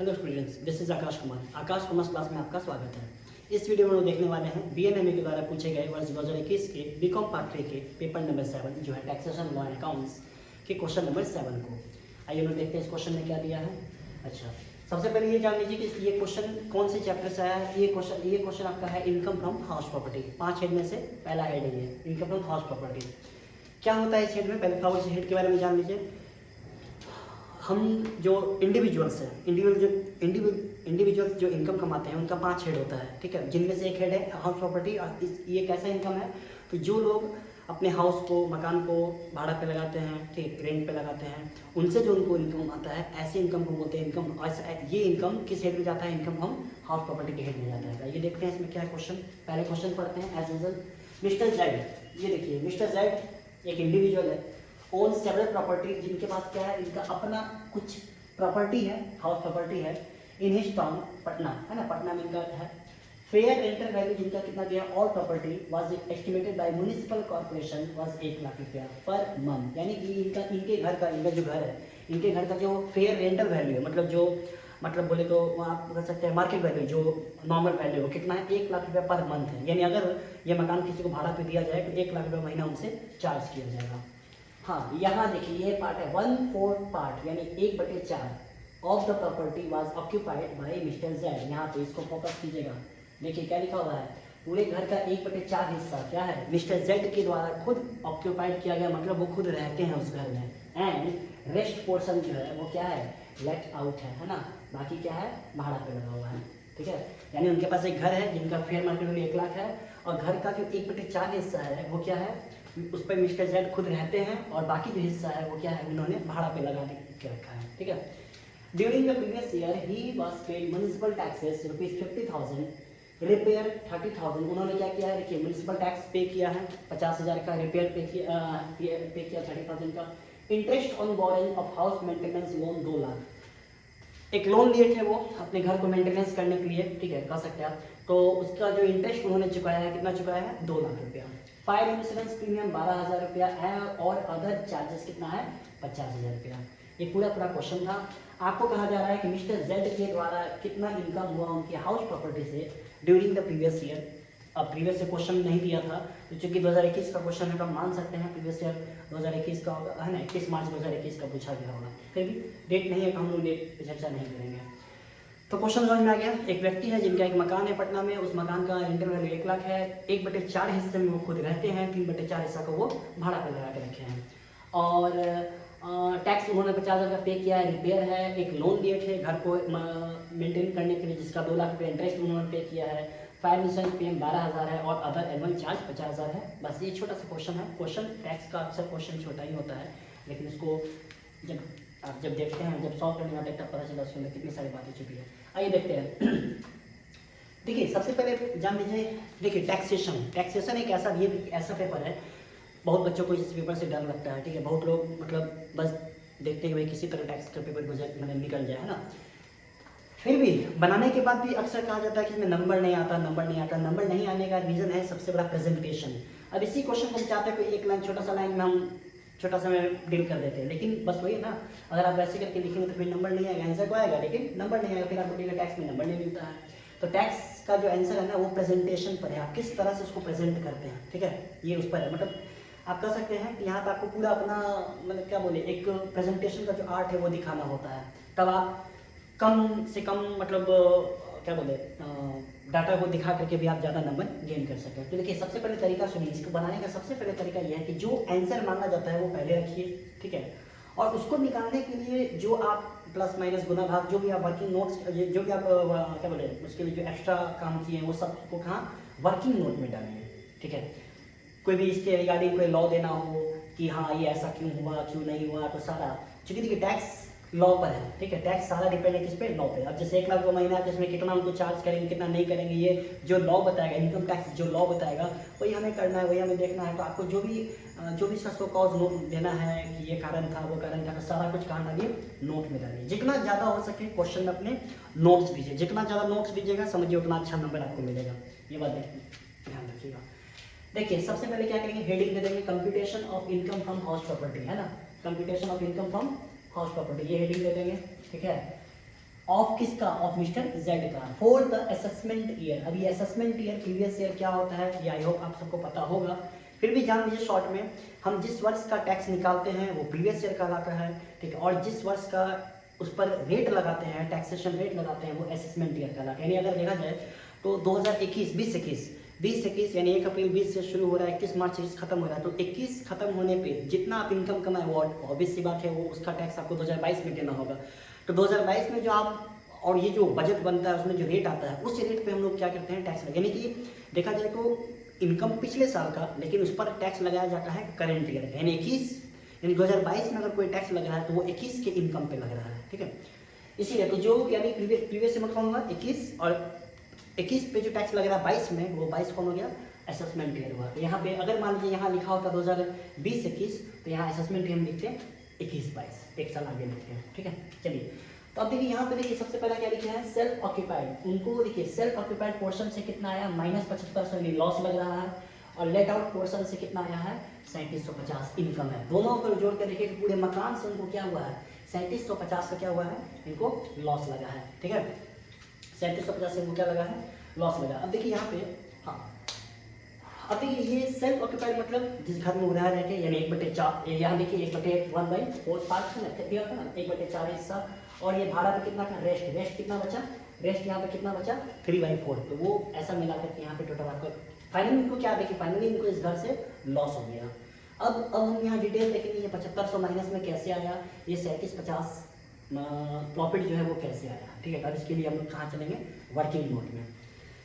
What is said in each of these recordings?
Hello students, this is Akash Kumar. Akash Kumar class में आपका स्वागत है। इस वीडियो में हम लोग देखने वाले हैं बीएनएमए के द्वारा पूछे गए वर्ष 2021 के बीकॉम पार्ट 3 के पेपर नंबर 7 जो है टैक्सेशन लॉ एंड अकाउंट्स के क्वेश्चन नंबर 7 को। आइए लोग देखते हैं इस क्वेश्चन में क्या दिया है। अच्छा, सबसे पहले ये जान लीजिए कि ये क्वेश्चन कौन से चैप्टर से आया है। ये क्वेश्चन आपका है income from house property. 5 head में से पहला हेड है ये इनकम फ्रॉम हाउस प्रॉपर्टी। क्या होता है इस हेड में, पहले हाउस हेड के बारे में जान लीजिए। हम जो इंडिविजुअल्स हैं, इंडिविजुअल्स जो इनकम कमाते हैं उनका 5 हेड होता है, ठीक है, जिनमें से एक हेड है हाउस प्रॉपर्टी। ये कैसा इनकम है, तो जो लोग अपने हाउस को, मकान को भाड़ा पे लगाते हैं, ठीक, रेंट पे लगाते हैं, उनसे जो उनको इनकम आता है, ऐसे इनकम को बोलते हैं इनकम। ये इनकम किस हेड में जाता है, इनकम हम हाउस प्रॉपर्टी के हेड में जाता है। ये देखते हैं इसमें क्या है क्वेश्चन। पहले क्वेश्चन पढ़ते हैं एज यूजुअल। मिस्टर जेड, ये देखिए मिस्टर जेड एक इंडिविजुअल है, ओन सेवरल प्रॉपर्टी, जिनके पास क्या है, इनका अपना कुछ प्रॉपर्टी है, हाउस प्रॉपर्टी है इन हिज टाउन, पटना है ना, पटना में इनका है। फेयर रेंटल वैल्यू जिनका कितना दिया, all property was estimated by municipal corporation was 1 lakh रुपया पर मंथ। यानी कि इनके घर का, इनका जो घर है, इनके घर का जो फेयर रेंटल वैल्यू है, मतलब बोले तो आप कह सकते हैं मार्केट वैल्यू, जो नॉर्मल वैल्यू है कितना है, 1 लाख रुपया पर मंथ है। यानी अगर ये मकान किसी को भाड़ा पे दिया जाए तो 1 लाख रुपया महीना उनसे चार्ज किया जाएगा। हाँ, यहाँ देखिए ये पार्ट है 1/4 पार्ट, यानी 1/4 of the property was occupied by mister Z. यहाँ पे इसको फोकस कीजिएगा, देखिए क्या लिखा हुआ है, पूरे घर का 1/4 हिस्सा क्या है, मिस्टर जेड के द्वारा खुद ऑक्यूपाइड किया गया, मतलब वो खुद रहते हैं उस घर में। एंड रेस्ट पोर्शन जो है वो क्या है, लेट आउट है ना, बाकी क्या है, भाड़ा पे लगा हुआ है, ठीक है। यानी उनके पास एक घर है जिनका फेयर मार्केट वैल्यू 1 लाख है, और घर का जो 1/4 हिस्सा है वो क्या है, उस पर मिस्टर जेड खुद रहते हैं, और बाकी जो हिस्सा है वो क्या है, उन्होंने भाड़ा पे लगा के रखा है, ठीक है। During the previous year he was paid municipal taxes ₹50,000, repair 30,000। उन्होंने क्या किया है, देखिए म्युनिसिपल टैक्स पे किया है 50,000 का, रिपेयर पे किया 30,000 का। Interest on borrowing of house maintenance loan 2 lakh. एक लोन लिए थे वो अपने घर को मेंटेनेंस करने के लिए, ठीक है, कह सकते हैं आप। तो उसका जो इंटरेस्ट उन्होंने चुकाया है, कितना चुकाया है, 2 लाख रुपया। फायर इंश्योरेंस प्रीमियम 12,000 रुपया है, और अदर चार्जेस कितना है, 50,000 रुपया। ये पूरा क्वेश्चन था। आपको कहा जा रहा है कि मिस्टर जेड के द्वारा कितना इनकम हुआ उनके हाउस प्रॉपर्टी से ड्यूरिंग द प्रीवियस ईयर। अब प्रीवियस से क्वेश्चन नहीं दिया था, तो चूंकि 2021 का क्वेश्चन है तो हम मान सकते हैं प्रीवियस ईयर 2021 का होगा, है ना, 21 मार्च 2021 का पूछा गया होगा। फिर भी डेट नहीं है, हम लोग डेट पर चर्चा नहीं करेंगे। तो क्वेश्चन समझ में आ गया। एक व्यक्ति है जिनका एक मकान है पटना में, उस मकान का रेंटल वैल्यू 1 लाख है, 1/4 हिस्से में वो खुद रहते हैं, 3/4 हिस्सा को वो भाड़ा पर लगा के रखे हैं, और टैक्स उन्होंने 50,000 का पे किया है, रिपेयर है, एक लोन लिए थे घर को मेंटेन करने के लिए जिसका 2 लाख रुपये इंटरेस्ट उन्होंने पे किया है। फायर इंश्योरेंस प्रीमियम 12,000 है, और अदर एनुअल चार्ज 50,000 है। बस ये छोटा सा क्वेश्चन है। क्वेश्चन टैक्स का अक्सर क्वेश्चन छोटा ही होता है, लेकिन इसको जब देखते हैं, जब सॉल्व करने जाते हैं तब पता चला उसके अंदर कितनी सारी बातें छुपी है। आइए देखते हैं। देखिए सबसे पहले जान लीजिए, देखिए टैक्सेशन एक ऐसा पेपर है, बहुत बच्चों को इस पेपर से डर लगता है, ठीक है। बहुत लोग मतलब बस देखते हुए किसी तरह टैक्स का पेपर निकल जाए, है ना। फिर भी बनाने के बाद भी अक्सर कहा जाता है कि इसमें नंबर नहीं आता। नंबर नहीं आने का रीज़न है सबसे बड़ा प्रेजेंटेशन। अब इसी क्वेश्चन को हम चाहते हैं कोई एक लाइन, छोटा सा लाइन में हम छोटा सा में डील कर देते हैं, लेकिन बस वही है ना, अगर आप वैसे करके लिखेंगे तो फिर नंबर नहीं आएगा, आंसर को आएगा लेकिन नंबर नहीं आएगा, फिर आपको मिलेगा टैक्स में नंबर नहीं मिलता है। तो टैक्स का जो आंसर है ना वो प्रेजेंटेशन पर है, आप किस तरह से उसको प्रेजेंट करते हैं, ठीक है, ये उस पर है। मतलब आप कह सकते हैं कि यहाँ पर आपको पूरा अपना मतलब क्या बोले, एक प्रेजेंटेशन का जो आर्ट है वो दिखाना होता है, तब आप कम से कम मतलब क्या बोले डाटा को दिखा करके भी आप ज़्यादा नंबर गेन कर सकें। तो देखिए सबसे पहले तरीका सुनिए, इसको बनाने का सबसे पहले तरीका यह है कि जो आंसर मांगा जाता है वो पहले रखिए, ठीक है, और उसको निकालने के लिए जो आप प्लस माइनस गुना भाग जो भी आप वर्किंग नोट्स, जो भी आप क्या बोले उसके लिए जो एक्स्ट्रा काम किए हैं वो सब को कहाँ वर्किंग नोट में डालिए, ठीक है। कोई भी इसके रिगार्डिंग कोई लॉ देना हो कि हाँ ये ऐसा क्यों हुआ क्यों नहीं हुआ, तो सारा, चूँकि देखिए टैक्स लॉ पर है, ठीक है, टैक्स सारा डिपेंड है किस पे, लॉ पे। अब जैसे 1 लाख का महीना है, जिसमें कितना उनको चार्ज करेंगे कितना नहीं करेंगे, ये जो लॉ बताएगा, इनकम टैक्स जो लॉ बताएगा वही हमें करना है, वही हमें देखना है। तो आपको जो भी इसका सो कॉज नोट देना है कि ये कारण था वो कारण था, तो सारा कुछ कहाँ डालिए, नोट में डालिए। जितना ज़्यादा हो सके क्वेश्चन में अपने नोट्स दीजिए, जितना ज़्यादा नोट्स दीजिएगा समझिए उतना अच्छा नंबर आपको मिलेगा। ये बात ध्यान रखिएगा। देखिए सबसे पहले क्या करेंगे, हेडिंग दे देंगे computation of income from house property, है ना, computation of income from house property, ये हेडिंग दे देंगे, ठीक है। ऑफ किसका, ऑफ मिस्टर जेड का, फॉर द असेसमेंट ईयर। अब ये असेसमेंट ईयर प्रीवियस ईयर क्या होता है ये आई होप आप सबको पता होगा, फिर भी जान लीजिए शॉर्ट में। हम जिस वर्ष का टैक्स निकालते हैं वो प्रीवियस ईयर कहलाता है, ठीक है, और जिस वर्ष का उस पर रेट लगाते हैं, टैक्सेशन रेट लगाते हैं, वो असेसमेंट ईयर कहलाता है। यानी अगर देखा जाए तो 2021 2021 यानी 1 अप्रैल 20 से शुरू हो रहा है, 21 मार्च से खत्म हो रहा है, तो 21 खत्म होने पे जितना आप इनकम कमाए वो ऑब्वियस सी बात है वो उसका टैक्स आपको 2022 में देना होगा। तो 2022 में जो आप और ये जो बजट बनता है उसमें जो रेट आता है उस रेट पे हम लोग क्या करते हैं टैक्स, यानी कि देखा जाए तो इनकम पिछले साल का, लेकिन उस पर टैक्स लगाया जाता है करंट ईयर का, यानी 2022 में अगर कोई टैक्स लग रहा है तो वो 21 के इनकम पे लग रहा है, ठीक है। इसीलिए तो जो यानी प्रीवियस से मतलब होगा 21 और 21 पे जो टैक्स लग रहा है 22 में, वो 22 कौन हो गया, असेसमेंट ईयर हुआ। तो यहाँ पे अगर मान लीजिए यहाँ लिखा होता 2020-21 तो यहाँ असेसमेंट ईयर हम लिखते हैं 21-22, एक साल आगे लिखते हैं, ठीक है। चलिए तो अब देखिए यहाँ पे देखिए सबसे पहला क्या लिखा है, सेल्फ ऑक्यूपाइड। उनको देखिए सेल्फ ऑक्यूपाइड पोर्शन से कितना आया -75 लॉस लग रहा है, और लेट आउट पोर्शन से कितना आया है 3750 इनकम है। दोनों पर जोड़ के देखिए पूरे मकान से उनको क्या हुआ है 3750 का क्या हुआ है, इनको लॉस लगा है, ठीक है। 3750 से इनको क्या लगा है, लॉस लगा। अब देखिए यहाँ पे हाँ, अब देखिए ये सेल्फ ऑक्यूपाइड मतलब जिस घर में वो रह रहे थे, यानी 1/4, यहाँ देखिए 1/1/4 पार्ट दिया था ना, 1/4 हिस्सा, और ये भाड़ा पे कितना था, रेस्ट कितना बचा, रेस्ट यहाँ पे कितना बचा 3/4, तो वो ऐसा मिला करके यहाँ पे टोटल आपका फाइनली इनको क्या देखिए, फाइनली इनको इस घर से लॉस हो गया। अब हम यहाँ डिटेल देखेंगे ये 7500 माइनस में कैसे आया, ये 3750 प्रॉफिट जो है वो कैसे आया, ठीक है। अब इसके लिए हम लोग कहाँ चलेंगे, वर्किंग नोट में।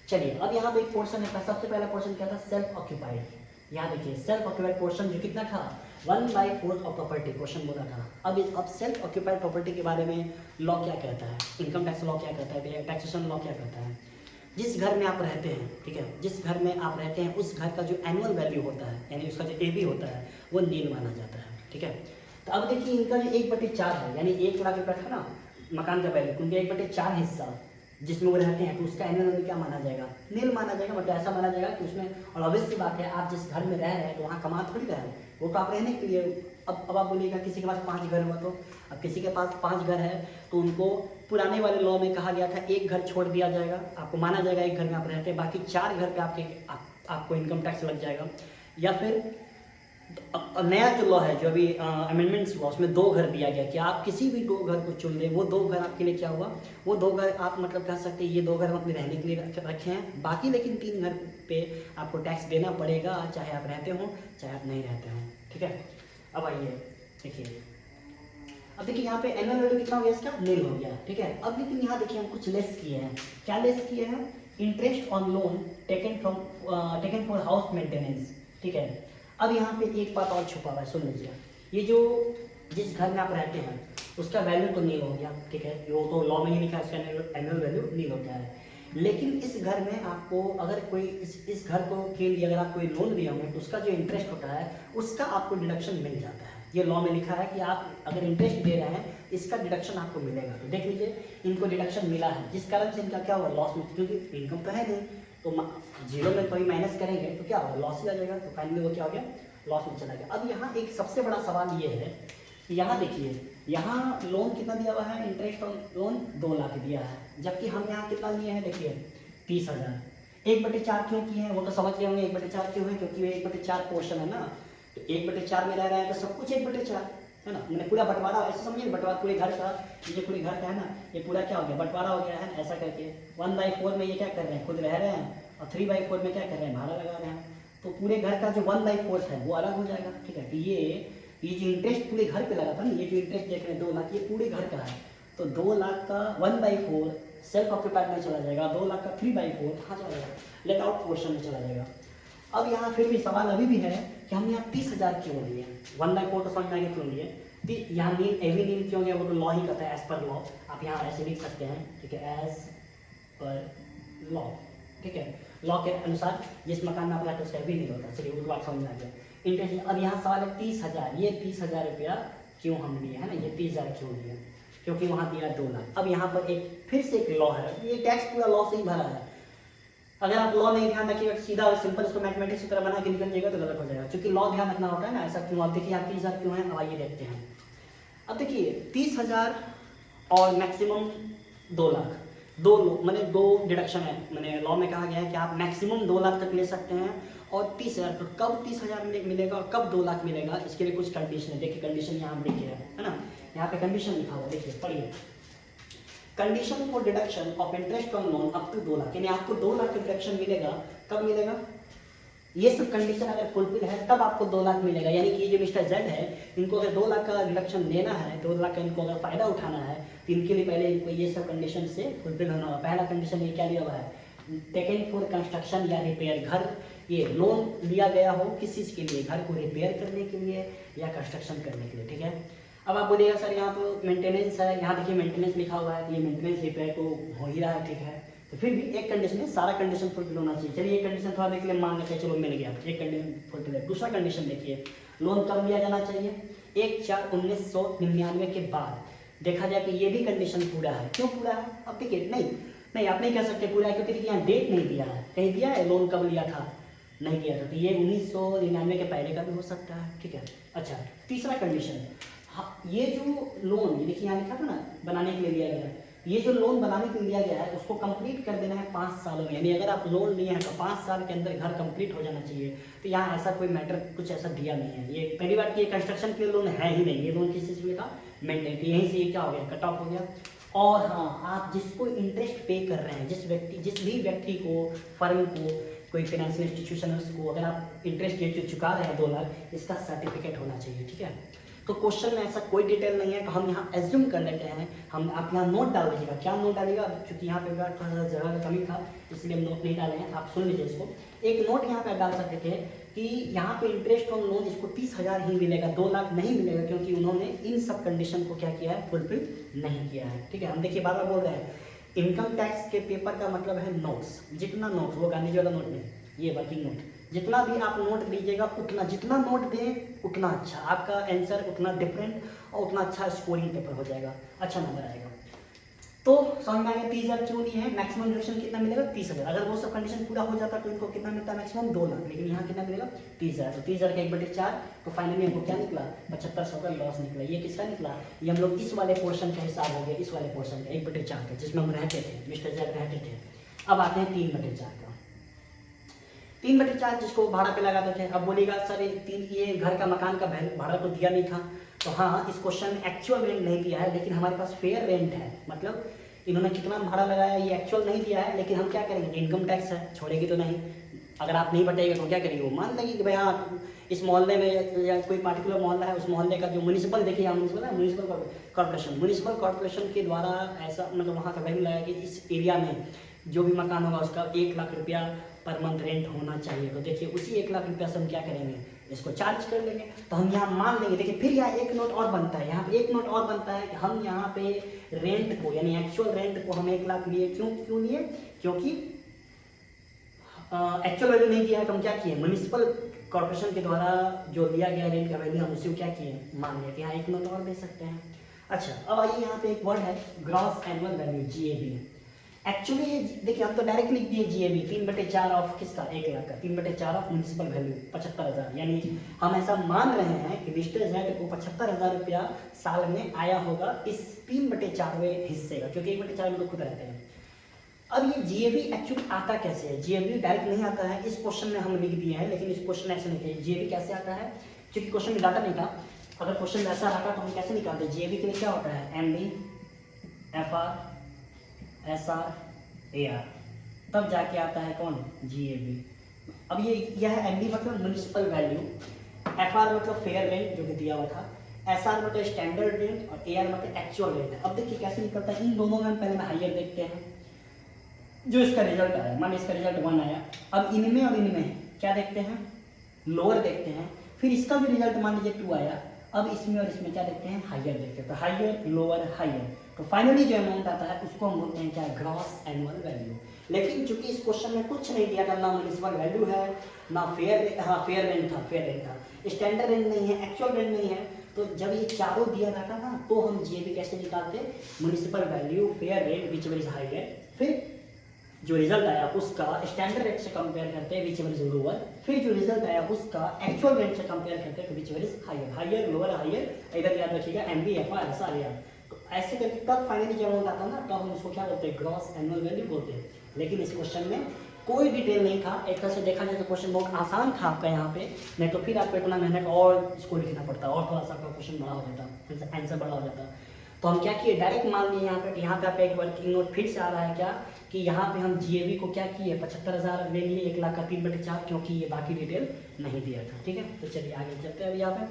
चलिए अब यहाँ पे एक पोर्शन है, सबसे पहला पोर्शन क्या था, सेल्फ ऑक्यूपाइड। यहाँ देखिए सेल्फ ऑक्यूपाइड पोर्शन जो कितना था 1/4 ऑफ प्रॉपर्टी, क्वेश्चन बोला था। अब सेल्फ ऑक्यूपाइड प्रॉपर्टी के बारे में लॉ क्या कहता है, इनकम टैक्स लॉ क्या कहता है, टैक्सेशन लॉ क्या कहता है। जिस घर में आप रहते हैं, ठीक है, जिस घर में आप रहते हैं उस घर का जो एनुअल वैल्यू होता है, यानी उसका जो एबी होता है वो नील माना जाता है, ठीक है। तो अब देखिए इनका जो 1/4 है, यानी 1 लाख रुपये था ना मकान का वैल्यू, क्योंकि 1/4 हिस्सा जिसमें वो रहते हैं तो उसका एनुअल वैल्यू क्या माना जाएगा, नील माना जाएगा। मतलब ऐसा माना जाएगा कि उसमें, और ऑब्वियस सी बात है आप जिस घर में रह रहे हैं तो वहाँ कमा थोड़ी रहे हैं, वो तो आप रहने के लिए। अब आप बोलिएगा किसी के पास 5 घर हुआ, तो अब किसी के पास 5 घर है तो उनको पुराने वाले लॉ में कहा गया था 1 घर छोड़ दिया जाएगा, आपको माना जाएगा 1 घर में आप रहते हैं, बाकी 4 घर पे आपको इनकम टैक्स लग जाएगा। या फिर नया जो लॉ है जो अभी अमेंडमेंट्स हुआ उसमें 2 घर दिया गया कि आप किसी भी 2 घर को चुन लें, वो 2 घर आपके लिए क्या हुआ, वो 2 घर आप मतलब कह सकते हैं ये 2 घर हम अपने रहने के लिए रखे हैं, बाकी लेकिन 3 घर पे आपको टैक्स देना पड़ेगा, चाहे आप रहते हो चाहे आप नहीं रहते हो, ठीक है। अब आइए देखिए, अब देखिए यहाँ पे एनुअल वैल्यू कितना हो गया इसका, नील हो गया, ठीक है। अब लेकिन यहाँ देखिए हम कुछ लेस किए हैं, क्या लेस किए हैं, interest on loan taken for house maintenance, ठीक है। अब यहाँ पे एक बात और छुपा हुआ है, सुन लीजिए, ये जो जिस घर में आप रहते हैं उसका वैल्यू तो नील हो गया, ठीक है, वो तो लॉ में ही लिखा है इसका एनुअल वैल्यू नील हो गया है। लेकिन इस घर में आपको अगर कोई इस घर को के लिए अगर आप कोई लोन लिए होंगे तो उसका जो इंटरेस्ट होता है उसका आपको डिडक्शन मिल जाता है। ये लॉ में लिखा है कि आप अगर इंटरेस्ट दे रहे हैं इसका डिडक्शन आपको मिलेगा। तो देख लीजिए इनको डिडक्शन मिला है, जिस कारण से इनका क्या हुआ, लॉस में, क्योंकि इनकम तो है नहीं, तो 0 में कभी माइनस करेंगे तो क्या होगा, लॉस ही आ जाएगा। तो फाइनली वो क्या हो गया, लॉस में चला गया। अब यहाँ एक सबसे बड़ा सवाल ये है कि यहाँ देखिए, यहाँ लोन कितना दिया हुआ है, इंटरेस्ट ऑन लोन 2 लाख दिया है, जबकि हम यहाँ कितना लिए हैं, देखिए 30,000। 1/4 क्यों किए हैं वो तो समझ गए होंगे, 1/4 क्यों है, क्योंकि 1/4 पोर्शन है ना, तो 1/4 में रह रहा है तो सब कुछ 1/4 है ना, मैंने पूरा बंटवारा, ऐसे समझिए बंटवारा पूरे घर का, ये पूरे घर का है ना, ये पूरा क्या हो गया, बंटवारा हो गया है ऐसा करके। 1/4 में ये क्या कर रहे हैं, खुद रह रहे हैं, और 3/4 में क्या कर रहे हैं, भाड़ा लगा रहे हैं। तो पूरे घर का जो 1/4 है वो अलग हो जाएगा, ठीक है। कि ये जो इंटरेस्ट पूरे घर पे लगा था ना, ये जो इंटरेस्ट देख रहे हैं 2 लाख, ये पूरे घर का है, तो 2 लाख का 1/4 सेल्फ ऑक्यूपाइड में चला जाएगा, 2 लाख का 3/4 कहाँ चला जाएगा, लेट आउट पोर्शन में चला जाएगा। अब यहाँ फिर भी सवाल अभी भी है कि हम यहाँ 30,000 क्यों लिए, 1/4 तो समझ में आगे क्यों लिए, यहाँ नील एवी नील क्यों गया, वो तो लॉ ही कहता है, एज पर लॉ। आप यहाँ ऐसे लिख सकते हैं, ठीक है, एज पर लॉ, ठीक है, लॉ के अनुसार जिस मकान में आप रहते हैं उसका भी नहीं होता। चलिए वो बात समझ में आ गया, इंटरेस्ट। अब यहाँ सवाल है 30,000, ये 30,000 रुपया क्यों हम लिए है ना, ये 30,000 क्यों लिए, क्योंकि वहाँ दिया 2 लाख। अब यहाँ पर एक फिर से एक लॉ है, ये टैक्स पूरा लॉ से ही भरा है। अगर आप लॉ नहीं ध्यान रखिएगा, सीधा और सिंपल इसको मैथमेटिक्स की तरह बना के निकल जाएगा तो गलत हो जाएगा, क्योंकि लॉ ध्यान रखना होता है ना, ऐसा क्यों। आप देखिए यहाँ 30,000 क्यों है, अब आइए देखते हैं। अब देखिए 30,000 और मैक्सिमम 2 लाख, मैंने 2 डिडक्शन है, मैंने लॉ में कहा गया है कि आप मैक्सिमम 2 लाख तक ले सकते हैं और 30,000, तो कब 30,000 मिलेगा और कब 2 लाख मिलेगा, इसके लिए कुछ कंडीशन है। देखिए कंडीशन यहाँ लिखी है ना, यहाँ पे कंडीशन लिखा हुआ, देखिए पढ़िए। Condition for deduction of interest on loan up to 2 lakh, यानी आपको 2 लाख डिडक्शन मिलेगा, कब मिलेगा, ये सब कंडीशन अगर फुलफिल है तब आपको 2 लाख मिलेगा। यानी कि जो मिस्टर जेड है, इनको अगर 2 लाख का रिडक्शन लेना है, 2 लाख का इनको अगर फायदा उठाना है, तो इनके लिए पहले इनको ये सब कंडीशन से फुलफिल होना होगा। पहला कंडीशन ये क्या दिया हुआ है, टेकन फॉर कंस्ट्रक्शन या रिपेयर, घर ये लोन लिया गया हो किस चीज़ के लिए, घर को रिपेयर करने के लिए या कंस्ट्रक्शन करने के लिए, ठीक है। अब आप बोलिएगा सर यहाँ तो मेंटेनेंस है, यहाँ देखिए मेंटेनेंस लिखा हुआ है, ये मेंटेनेंस रिपेयर तो हो ही रहा है, ठीक है। तो फिर भी एक कंडीशन है, सारा कंडीशन फुलफिल होना चाहिए। चलिए एक कंडीशन थोड़ा देख ले, मान लेते हैं चलो मिल गया, एक कंडीशन फुलफिल है। दूसरा कंडीशन देखिए, लोन कब लिया जाना चाहिए, 1/4/1999 के बाद। देखा जाए कि ये भी कंडीशन पूरा है। क्यों पूरा है, अब देखिए नहीं आप नहीं कह सकते पूरा है, क्योंकि देखिए यहाँ डेट नहीं दिया है, कहीं दिया है लोन कब लिया था, नहीं दिया था, तो ये 1999 के पहले का भी हो सकता है, ठीक है। अच्छा तीसरा कंडीशन, हाँ ये जो लोन ये देखिए यहाँ लिखा था ना, बनाने के लिए लिया गया है, ये जो लोन बनाने के लिए लिया गया है उसको कंप्लीट कर देना है 5 सालों में। यानी अगर आप लोन लिए हैं तो 5 साल के अंदर घर कंप्लीट हो जाना चाहिए। तो यहाँ ऐसा कोई मैटर कुछ ऐसा दिया नहीं है। ये पहली बात कि ये कंस्ट्रक्शन के लिए लोन है ही नहीं, ये लोन किस चीज़ के लिए था, मेंटेन, तो यहीं से ये क्या हो गया, कट ऑफ हो गया। और हाँ, आप जिसको इंटरेस्ट पे कर रहे हैं, जिस भी व्यक्ति को, फर्म को, कोई फाइनेंशियल इंस्टीट्यूशन उसको अगर आप इंटरेस्ट ये चुका रहे हैं 2 लाख, इसका सर्टिफिकेट होना चाहिए, ठीक है। तो क्वेश्चन में ऐसा कोई डिटेल नहीं है, तो हम यहाँ एज्यूम कर लेते हैं, हम आप यहाँ नोट डाल दीजिएगा। क्या नोट डालिएगा, क्योंकि यहाँ पे थोड़ा सा जगह का कमी था इसलिए हम नोट नहीं डाले हैं, आप सुन लीजिए इसको। एक नोट यहाँ पे डाल सकते थे कि यहाँ पे इंटरेस्ट ऑन लोन इसको 30,000 ही मिलेगा, 2 लाख नहीं मिलेगा, क्योंकि उन्होंने इन सब कंडीशन को क्या किया है, फुलफिल नहीं किया है, ठीक है। हम देखिए बार बार बोल रहे हैं, इनकम टैक्स के पेपर का मतलब है नोट्स, जितना नोट, वो गांधी जी वाला नोट नहीं, ये वर्किंग नोट, जितना भी आप नोट दीजिएगा उतना, जितना नोट दें उतना अच्छा, आपका आंसर उतना डिफरेंट और उतना अच्छा स्कोरिंग पेपर हो जाएगा, अच्छा नंबर आएगा। तो समझ में आ गया 30,000 क्यों नहीं है, मैक्सिमम डिडक्शन कितना मिलेगा, 30,000। अगर वो सब कंडीशन पूरा हो जाता तो इनको कितना मिलता है, मैक्सिमम 2 लाख, लेकिन यहाँ कितना मिलेगा, 30,000। तो 30,000 का 1/4, तो फाइनली हमको क्या निकला, 7500 का लॉस निकला। ये किसका निकला, ये हम लोग इस वाले पोर्शन का हिसाब हो गया, इस वाले पोर्शन का 1/4 का, जिसमें हम रहते थे, मिस्टर जेड रहते थे। अब आते हैं 3/4 का, 3/4 जिसको भाड़ा पे लगाते थे। अब बोलेगा सर ये घर का मकान का भाड़ा तो दिया नहीं था, तो हाँ इस क्वेश्चन में एक्चुअल रेंट नहीं दिया है, लेकिन हमारे पास फेयर रेंट है, मतलब इन्होंने कितना भाड़ा लगाया ये एक्चुअल नहीं दिया है, लेकिन हम क्या करेंगे, इनकम टैक्स है, छोड़ेगी तो नहीं। अगर आप नहीं बटेगा तो क्या करेंगे, वो मान लेंगे कि भाई हाँ इस मोहल्ले में या कोई पार्टिकुलर मोहल्ला है, उस मोहल्ले का जो म्यूनिसिपल, देखिए यहाँ म्यूनिसिपल कॉर्पोरेशन के द्वारा ऐसा मतलब वहाँ का वैल्यू लगाया कि इस एरिया में जो भी मकान होगा उसका 1 लाख रुपया पर मंथ रेंट होना चाहिए। तो देखिए उसी 1 लाख रुपया से हम क्या करेंगे, इसको चार्ज कर लेंगे। तो हम यहाँ मान लेंगे, देखिए फिर यहाँ एक नोट और बनता है, यहाँ एक नोट और बनता है कि हम यहाँ पे रेंट को यानी एक्चुअल रेंट को हम 1 लाख लिए, क्यों लिए, क्योंकि एक्चुअल वैल्यू नहीं दिया है, तो हम क्या किए, म्यूनिसिपल कॉर्पोरेशन के द्वारा जो दिया गया रेंट का वैल्यू हम उसी को क्या किए, मान लिया। यहाँ एक नोट और दे सकते हैं। अच्छा अब आइए यहाँ पे एक वर्ड है gross annual value, GAV। Actually ये देखिए हम तो डायरेक्ट लिख दिए GAV 3/4 ऑफ किसका, 1 लाख का, 3/4 ऑफ म्यूनिसिपल वैल्यू 75,000। यानी हम ऐसा मान रहे हैं कि मिस्टर जेड को 75,000 रुपया साल में आया होगा इस 3/4वें हिस्से का, क्योंकि 1/4 में तो खुद रहते हैं। अब ये GAV एक्चुअली आता कैसे है, GAV डायरेक्ट नहीं आता है, इस क्वेश्चन में हम लिख दिए हैं, लेकिन इस क्वेश्चन में ऐसे नहीं किया। GAV कैसे आता है, क्योंकि क्वेश्चन में डाटा नहीं था, अगर क्वेश्चन ऐसा आता तो हम कैसे निकालते। GAV के लिए क्या होता है, MB FR SR AR, तब जाके आता है कौन, GAV। अब यह MB मतलब म्यूनिसिपल वैल्यू, FR मतलब फेयर रेंट जो कि दिया हुआ था, SR मतलब स्टैंडर्ड रेंट और AR मतलब एक्चुअल रेंट। अब देखिए कैसे निकलता है, इन दोनों में पहले हाइयर देखते हैं, जो इसका रिजल्ट आया, मान इसका रिजल्ट 1 आया। अब इनमें और इनमें क्या देखते हैं, लोअर देखते हैं। फिर इसका भी रिजल्ट मान लीजिए 2 आया, अब इसमें और इसमें क्या देखते हैं, हाइयर देखते हैं। तो हाइयर लोअर हाइयर, तो फाइनली जो अमाउंट आता है उसको हम बोलते हैं क्या, ग्रॉस एनुअल वैल्यू। लेकिन चूंकि इस क्वेश्चन में कुछ नहीं दिया था, ना म्यूनिसिपल वैल्यू है, ना फेयर रेंट था, स्टैंडर्ड रेंट नहीं है, एक्चुअल रेंट नहीं है, तो जब ये चारों दिया जाता ना तो हम GAV कैसे निकालते, municipal value, fair rent which is higher, फिर जो रिजल्ट आया उसका स्टैंडर्ड रेट से कंपेयर करते हैं विच इज लोअर, फिर जो रिजल्ट आया उसका एक्चुअल रेट से कंपेयर करते हैं which is higher, higher lower higher, इधर याद रखिएगा MB FR SR AR। तो ऐसे करके तब फाइनली जब अमाउंट आता है ना, तब हम उसको क्या बोलते हैं, ग्रॉस एनुअल वैल्यू बोलते हैं। लेकिन इस क्वेश्चन में कोई डिटेल नहीं था। एक तरह से देखा जाए तो क्वेश्चन बहुत आसान था आपका यहाँ पे, नहीं तो फिर आपको इतना मेहनत और इसको लिखना पड़ता और थोड़ा सा आपका क्वेश्चन बड़ा हो जाता, आंसर बड़ा हो जाता। तो हम क्या किए, डायरेक्ट मान लिए यहाँ पे आपका एक वर्किंग नोट फिर से आ रहा है क्या कि यहाँ पे हम जीएवी को क्या किए 75,000 ले लिए, 1 लाख का 3/4, क्योंकि ये बाकी डिटेल नहीं दिया था। ठीक है, तो चलिए आगे चलते हैं। अभी यहाँ पे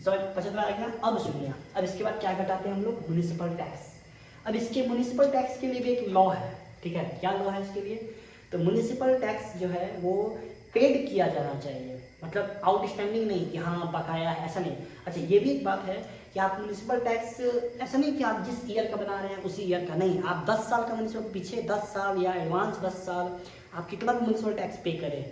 75 आ गया। अब सुनिए, अब इसके बाद क्या घटाते हैं हम लोग, म्यूनिसिपल टैक्स। अब इसके म्यूनिसिपल टैक्स के लिए भी एक लॉ है। ठीक है, क्या लॉ है इसके लिए, तो म्यूनिसिपल टैक्स जो है वो पेड किया जाना चाहिए, मतलब आउटस्टैंडिंग नहीं कि हाँ बकाया है, ऐसा नहीं। अच्छा, ये भी एक बात है कि आप म्यूनिसिपल टैक्स ऐसा नहीं कि आप जिस ईयर का बना रहे हैं उसी ईयर का नहीं, आप 10 साल का म्यूनिसिपल, पीछे 10 साल या एडवांस 10 साल आप कितना भी म्यूनिसिपल टैक्स पे करें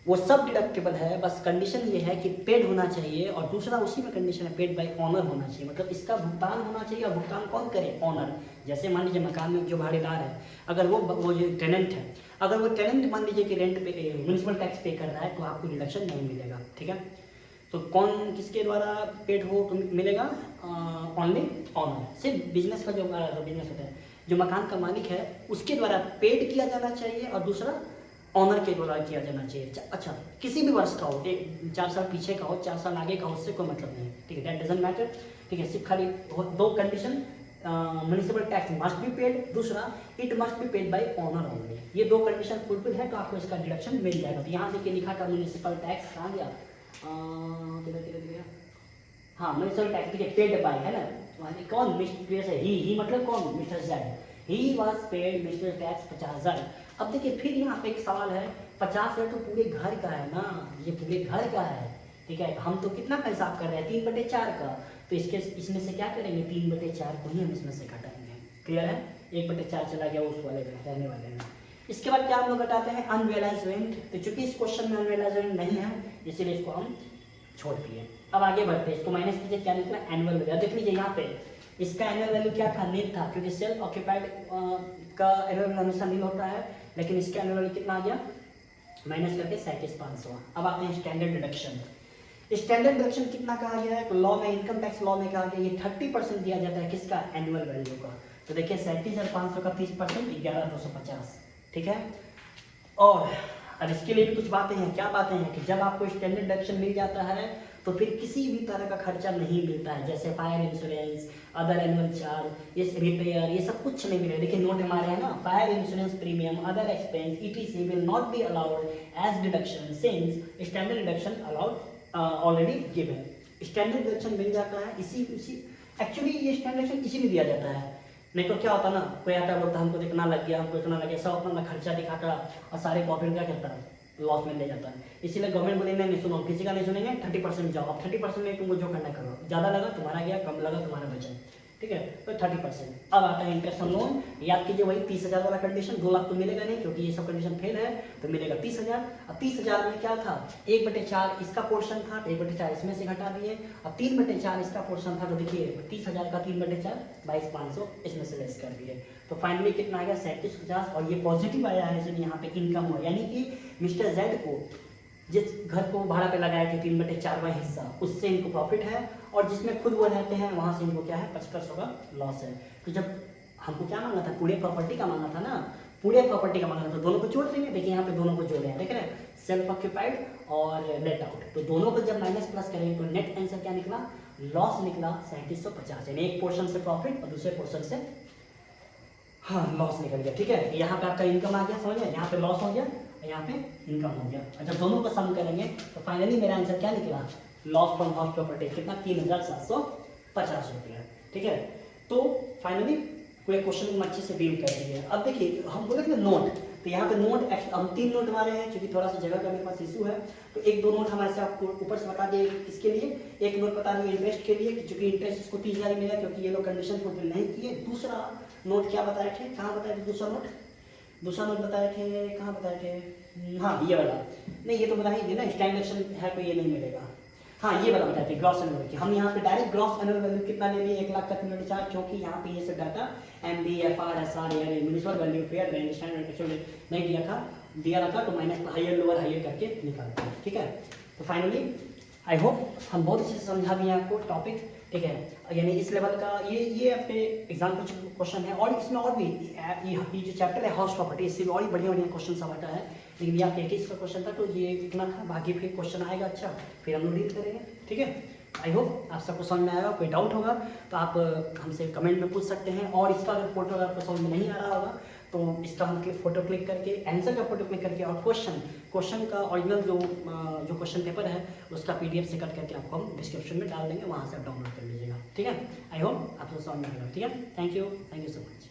वो सब डिडक्टेबल है। बस कंडीशन ये है कि पेड होना चाहिए, और दूसरा उसी में कंडीशन है पेड बाय ऑनर होना चाहिए, मतलब इसका भुगतान होना चाहिए। और भुगतान कौन करे, ऑनर। जैसे मान लीजिए मकान में जो भाड़ेदार है, अगर वो जो टेनेंट है, अगर वो टेनेंट मान लीजिए कि रेंट पे म्यूनिसिपल टैक्स पे कर रहा है तो आपको डिडक्शन नहीं मिलेगा। ठीक है, तो कौन किसके द्वारा पेड हो तो मिलेगा, ओनली ऑनर। सिर्फ बिजनेस का जो बिजनेस होता है, जो मकान का मालिक है उसके द्वारा पेड किया जाना चाहिए, और दूसरा ऑनर के द्वारा किया जाना चाहिए। अच्छा, किसी भी वर्ष का हो, 4 साल पीछे का हो, 4 साल आगे का हो, उससे कोई मतलब नहीं। ठीक है, दैट डजंट मैटर। ठीक है, सिर्फ खाली 2 condition, municipal tax must be paid, दूसरा it must be paid by owner only. ये 2 कंडीशन फुलफिल है तो आपको इसका डिडक्शन मिल जाएगा। तो यहाँ देखिए लिखा था म्यूनिसिपल टैक्स, कहाँ गया, हाँ म्यूनिसिपल टैक्स, ठीक है, पेड बाय है ना, कौन, मिस्टर ही मतलब कौन, mister Z, he was paid municipal tax 50,000। अब देखिए फिर यहाँ पे एक सवाल है, 50,000 तो पूरे घर का है ना, ये पूरे घर का है। ठीक है, हम तो कितना का हिसाब कर रहे हैं, 3/4 का, तो इसमें से क्या करेंगे, 3/4 को ही हम इसमें से घटाएंगे। क्लियर है, 1/4 चला गया उस वाले में, रहने वाले में। इसके बाद क्या हम लोग घटाते हैं, अनरियलाइज रेंट। तो चूंकि इस क्वेश्चन में अनरियलाइज रेंट नहीं है, इसीलिए इसको हम छोड़ दिए। अब आगे बढ़ते हैं, इसको माइनस कीजिए, क्या निकला, एनुअल वैल्यू। देख लीजिए यहाँ पे इसका एनुअल वैल्यू क्या था, नेट था, क्योंकि सेल्फ ऑक्यूपाइड का एनुअल वैल्यू हमेशा नील होता है, लेकिन इसका एनुअल वैल्यू कितना आ गया, माइनस करके 37,500। अब आते हैं स्टैंडर्ड डिडक्शन। स्टैंडर्ड डिडक्शन कितना कहा गया है, तो लॉ में, इनकम टैक्स लॉ में कहा गया ये 30% दिया जाता है किसका, एनुअल वैल्यू का। तो देखिए 37,500 का 30% 11,250। ठीक है, और अब इसके लिए भी कुछ बातें हैं। क्या बातें हैं कि जब आपको स्टैंडर्ड डिडक्शन मिल जाता है तो फिर किसी भी तरह का खर्चा नहीं मिलता है, जैसे fire insurance, other annual charge, ये रिपेयर, ये सब कुछ नहीं मिलेगा। देखिए नोट हमारे हैं ना, fire insurance premium, other expense ETC will not be allowed as deduction since standard deduction allowed already given. Standard deduction मिल जाता है इसी एक्चुअली ये स्टैंडर्ड डिडक्शन इसीलिए दिया जाता है, नहीं तो क्या होता ना, कोई आता बोलता हमको इतना लग गया, हमको इतना लग गया, सब अपना खर्चा दिखाता और सारे प्रॉफिट क्या करता है, लॉस में ले जाता है। इसीलिए गवर्नमेंट बोले नहीं सुनो, किसी का नहीं सुनेंगे, 30% जाओ। अब 30% में तुमको जो करना करो, ज़्यादा लगा तुम्हारा गया, कम लगा तुम्हारा बचा। ठीक है, तो 30%। अब आता है इंटरेस्ट ऑन लोन। याद कीजिए वही 30,000 वाला कंडीशन, 2 लाख तो मिलेगा नहीं क्योंकि ये सब कंडीशन फेल है, तो मिलेगा 30,000। अब 30,000 में क्या था, 1/4 इसका पोर्शन था, तो 1/4 इसमें से घटा दिए। अब 3/4 इसका पोर्शन था, तो देखिए 30,000 का 3/4 22,500 इसमें से लेस कर दिए। तो फाइनली कितना आ गया, 37,50। और ये पॉजिटिव आया है, इसलिए यहाँ पे इनकम हुआ, यानी कि मिस्टर जेड को जिस घर को भाड़ा पे लगाए थे 3/4वां हिस्सा, उससे इनको प्रॉफिट है, और जिसमें खुद वो रहते हैं वहां से इनको क्या है, 7500 का लॉस है। तो जब हमको क्या मांगा था, पूरे प्रॉपर्टी का मांगा था ना, पूरे प्रॉपर्टी का मांगा था, तो दोनों को जोड़ देंगे। देखिए यहाँ पे दोनों को जोड़ रहे हैं, देख रहे हैं, सेल्फ ऑक्यूपाइड और लेट आउट, तो दोनों को जब माइनस प्लस करेंगे तो नेट आंसर क्या निकला, लॉस निकला 3750, यानी एक पोर्शन से प्रॉफिट और दूसरे पोर्शन से हाँ लॉस निकल गया। ठीक है, यहाँ पे आपका इनकम आ गया, समझ गए, यहाँ पे लॉस हो गया, यहाँ पे इनकम हो गया। अच्छा, दोनों को सम करेंगे तो फाइनली मेरा आंसर क्या निकला, लॉस फ्रॉम हाउस प्रॉपर्टी कितना, 3,750 रुपया। ठीक है, तो फाइनली कोई क्वेश्चन में अच्छे से डील कर दिए। अब देखिए हम बोले थे नोट, तो यहाँ पे नोट हम 3 नोट हमारे हैं, क्योंकि थोड़ा सा जगह का मेरे पास इशू है, तो 1-2 नोट हमारे से आपको ऊपर से बता दिए किसके लिए, एक नोट बता दिए इंटरेस्ट के लिए, क्योंकि इंटरेस्ट इसको 30,000 मिला क्योंकि ये लोग कंडीशन फुलफिल नहीं किए। दूसरा नोट क्या बताए थे, कहाँ बताए थे दूसरा नोट बताए थे, कहाँ बताए थे, हाँ ये वाला, नहीं ये तो बता ही दिया ना, स्टैंडर्ड है तो ये नहीं मिलेगा। हाँ ये वाला बताते हैं ग्रॉस एनुअल वैल्यू, हम यहाँ पे डायरेक्ट ग्रॉस एनुअल वैल्यू कितना ले लिए, 1 लाख का 3/4, क्योंकि यहाँ पे ये सब डाटा MB FR SR यानी municipal value fair rent standard नहीं दिया रखा, तो माइनस हायर लोअर हायर करके निकालते हैं। ठीक है, तो फाइनली आई होप हम बहुत अच्छे से समझा दिए आपको टॉपिक। ठीक है। यानी इस लेवल का ये आपके एग्जाम का क्वेश्चन है, और इसमें और भी ये जो चैप्टर है हाउस प्रॉपर्टी, इससे भी और भी बढ़िया बढ़िया क्वेश्चन सब आता है, लेकिन ये आपके 21 का क्वेश्चन था तो ये इतना था, बाकी फिर क्वेश्चन आएगा अच्छा, फिर हम लोग डील करेंगे, ठीक है। आई होप आप सबको समझ में आएगा। कोई डाउट होगा तो आप हमसे कमेंट में पूछ सकते हैं, और इसका अगर फोटो अगर आपको समझ में नहीं आ रहा होगा तो इसका हम फोटो क्लिक करके, आंसर का फोटो क्लिक करके, और क्वेश्चन का ओरिजिनल जो क्वेश्चन पेपर है उसका PDF से कट करके आपको हम डिस्क्रिप्शन में डाल देंगे, वहाँ से आप डाउनलोड कर लीजिएगा, ठीक है। आई होप आपको समझ में आएगा, ठीक है। Thank you so much.